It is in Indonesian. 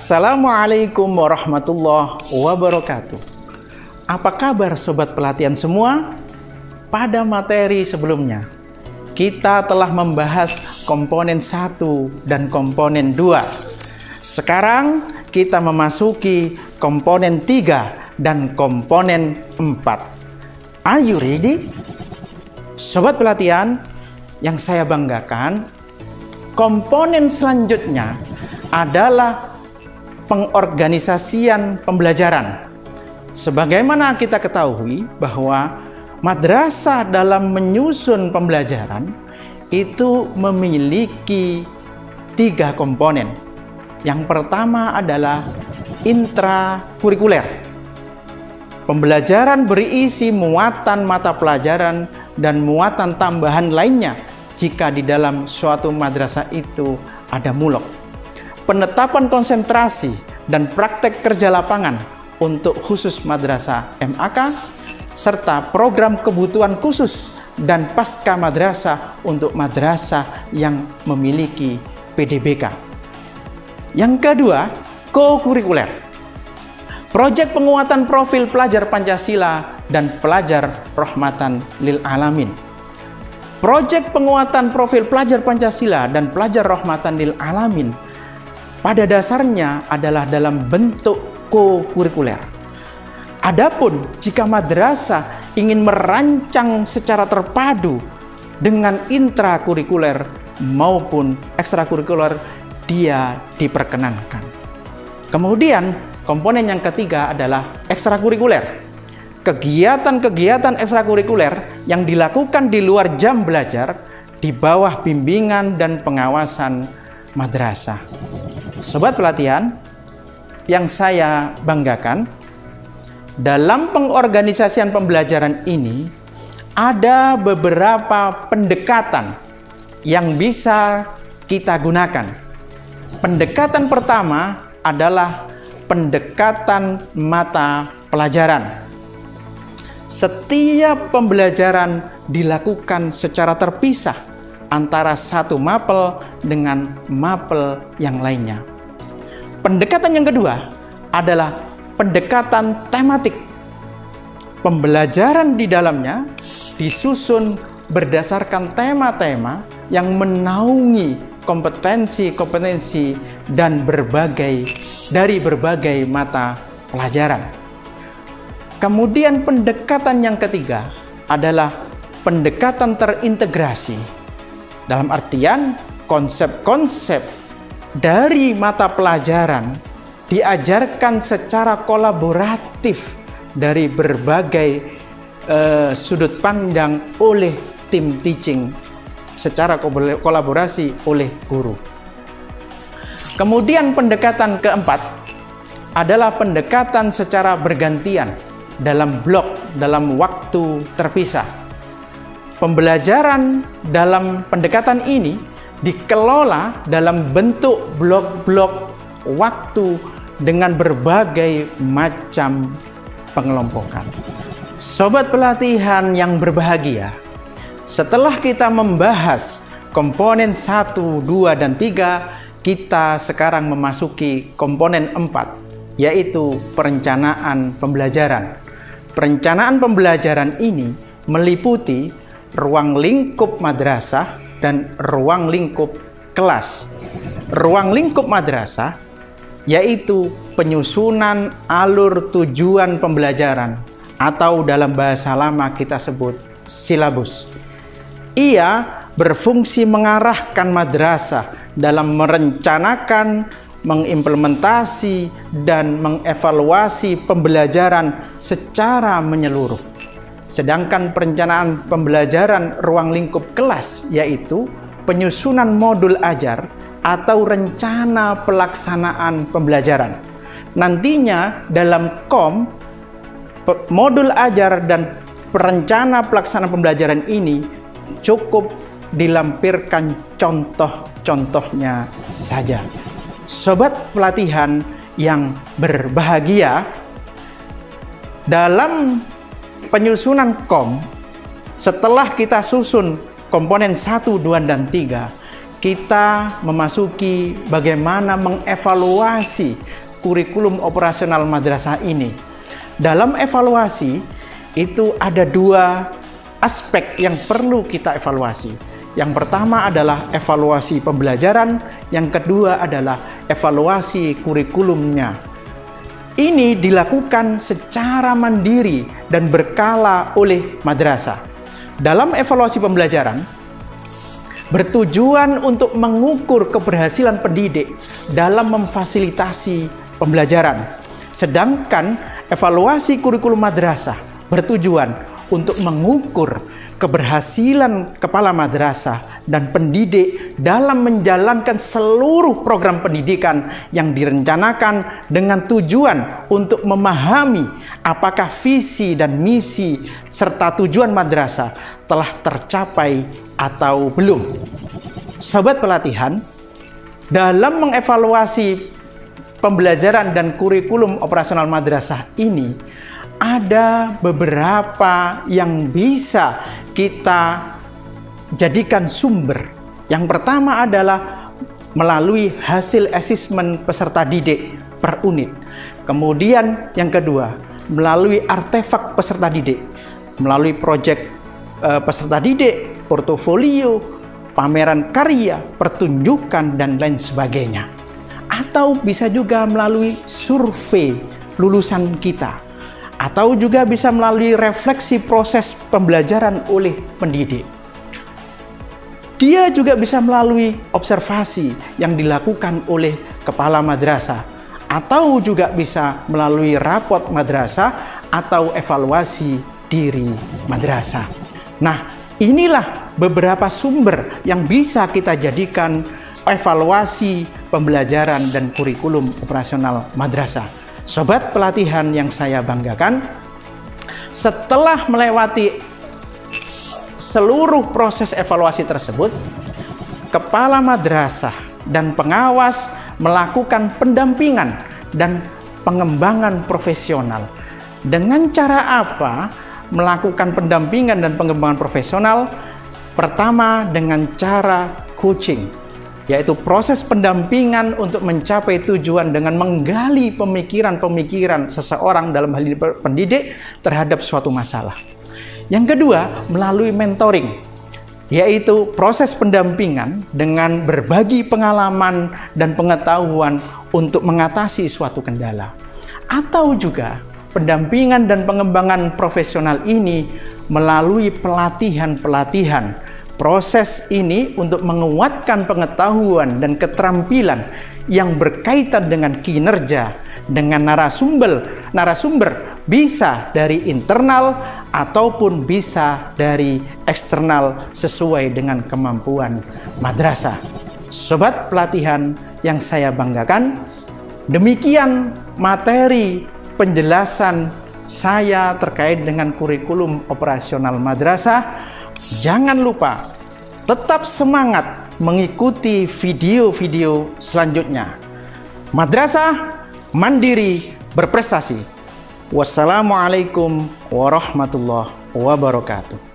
Assalamualaikum warahmatullahi wabarakatuh. Apa kabar sobat pelatihan semua? Pada materi sebelumnya, kita telah membahas komponen 1 dan komponen 2. Sekarang kita memasuki komponen 3 dan komponen 4. Are you ready? Sobat pelatihan yang saya banggakan, komponen selanjutnya adalah pengorganisasian pembelajaran. Sebagaimana kita ketahui bahwa madrasah dalam menyusun pembelajaran itu memiliki 3 komponen. Yang pertama adalah intrakurikuler. Pembelajaran berisi muatan mata pelajaran dan muatan tambahan lainnya jika di dalam suatu madrasah itu ada mulok. Penetapan konsentrasi dan praktek kerja lapangan untuk khusus madrasah MAK, serta program kebutuhan khusus dan pasca madrasah untuk madrasah yang memiliki PDBK. Yang kedua, co-kurikuler. Proyek penguatan profil pelajar Pancasila dan pelajar rahmatan lil alamin. Proyek penguatan profil pelajar Pancasila dan pelajar rahmatan lil alamin pada dasarnya adalah dalam bentuk co-kurikuler. Adapun jika madrasah ingin merancang secara terpadu dengan intrakurikuler maupun ekstrakurikuler, dia diperkenankan. Kemudian komponen yang ketiga adalah ekstrakurikuler. Kegiatan-kegiatan ekstrakurikuler yang dilakukan di luar jam belajar di bawah bimbingan dan pengawasan madrasah. Sobat pelatihan yang saya banggakan, dalam pengorganisasian pembelajaran ini ada beberapa pendekatan yang bisa kita gunakan. Pendekatan pertama adalah pendekatan mata pelajaran. Setiap pembelajaran dilakukan secara terpisah antara satu mapel dengan mapel yang lainnya. Pendekatan yang kedua adalah pendekatan tematik. Pembelajaran di dalamnya disusun berdasarkan tema-tema yang menaungi kompetensi-kompetensi dan dari berbagai mata pelajaran. Kemudian pendekatan yang ketiga adalah pendekatan terintegrasi. Dalam artian konsep-konsep dari mata pelajaran diajarkan secara kolaboratif dari berbagai sudut pandang oleh tim teaching, secara kolaborasi oleh guru. Kemudian pendekatan keempat adalah pendekatan secara bergantian dalam blok, dalam waktu terpisah. Pembelajaran dalam pendekatan ini dikelola dalam bentuk blok-blok waktu dengan berbagai macam pengelompokan. Sobat pelatihan yang berbahagia, setelah kita membahas komponen 1, 2, dan 3, kita sekarang memasuki komponen 4, yaitu perencanaan pembelajaran. Perencanaan pembelajaran ini meliputi ruang lingkup madrasah dan ruang lingkup kelas. Ruang lingkup madrasah yaitu penyusunan alur tujuan pembelajaran atau dalam bahasa lama kita sebut silabus. Ia berfungsi mengarahkan madrasah dalam merencanakan, mengimplementasi, dan mengevaluasi pembelajaran secara menyeluruh. Sedangkan perencanaan pembelajaran ruang lingkup kelas yaitu penyusunan modul ajar atau rencana pelaksanaan pembelajaran. Nantinya dalam KOM, modul ajar dan perencana pelaksanaan pembelajaran ini cukup dilampirkan contoh-contohnya saja. Sobat pelatihan yang berbahagia, dalam penyusunan KOM, setelah kita susun komponen 1, 2, dan 3, kita memasuki bagaimana mengevaluasi kurikulum operasional madrasah ini. Dalam evaluasi itu ada dua aspek yang perlu kita evaluasi. Yang pertama adalah evaluasi pembelajaran, yang kedua adalah evaluasi kurikulumnya. Ini dilakukan secara mandiri dan berkala oleh madrasah. Dalam evaluasi pembelajaran, bertujuan untuk mengukur keberhasilan pendidik dalam memfasilitasi pembelajaran. Sedangkan evaluasi kurikulum madrasah bertujuan untuk mengukur keberhasilan kepala madrasah dan pendidik dalam menjalankan seluruh program pendidikan yang direncanakan dengan tujuan untuk memahami apakah visi dan misi serta tujuan madrasah telah tercapai atau belum. Sobat pelatihan, dalam mengevaluasi pembelajaran dan kurikulum operasional madrasah ini ada beberapa yang bisa kita jadikan sumber. Yang pertama adalah melalui hasil asesmen peserta didik per unit. Kemudian yang kedua, melalui artefak peserta didik, melalui proyek peserta didik, portofolio, pameran karya, pertunjukan, dan lain sebagainya. Atau bisa juga melalui survei lulusan kita. Atau juga bisa melalui refleksi proses pembelajaran oleh pendidik. Dia juga bisa melalui observasi yang dilakukan oleh kepala madrasah, atau juga bisa melalui rapot madrasah atau evaluasi diri madrasah. Nah, inilah beberapa sumber yang bisa kita jadikan evaluasi pembelajaran dan kurikulum operasional madrasah. Sobat pelatihan yang saya banggakan, setelah melewati seluruh proses evaluasi tersebut, kepala madrasah dan pengawas melakukan pendampingan dan pengembangan profesional. Dengan cara apa melakukan pendampingan dan pengembangan profesional? Pertama, dengan cara coaching, yaitu proses pendampingan untuk mencapai tujuan dengan menggali pemikiran-pemikiran seseorang, dalam hal ini pendidik, terhadap suatu masalah. Yang kedua, melalui mentoring, yaitu proses pendampingan dengan berbagi pengalaman dan pengetahuan untuk mengatasi suatu kendala. Atau juga pendampingan dan pengembangan profesional ini melalui pelatihan-pelatihan. Proses ini untuk menguatkan pengetahuan dan keterampilan yang berkaitan dengan kinerja, dengan narasumber bisa dari internal ataupun bisa dari eksternal sesuai dengan kemampuan madrasah. Sobat pelatihan yang saya banggakan, demikian materi penjelasan saya terkait dengan kurikulum operasional madrasah. Jangan lupa tetap semangat mengikuti video-video selanjutnya. Madrasah mandiri berprestasi. Wassalamualaikum warahmatullahi wabarakatuh.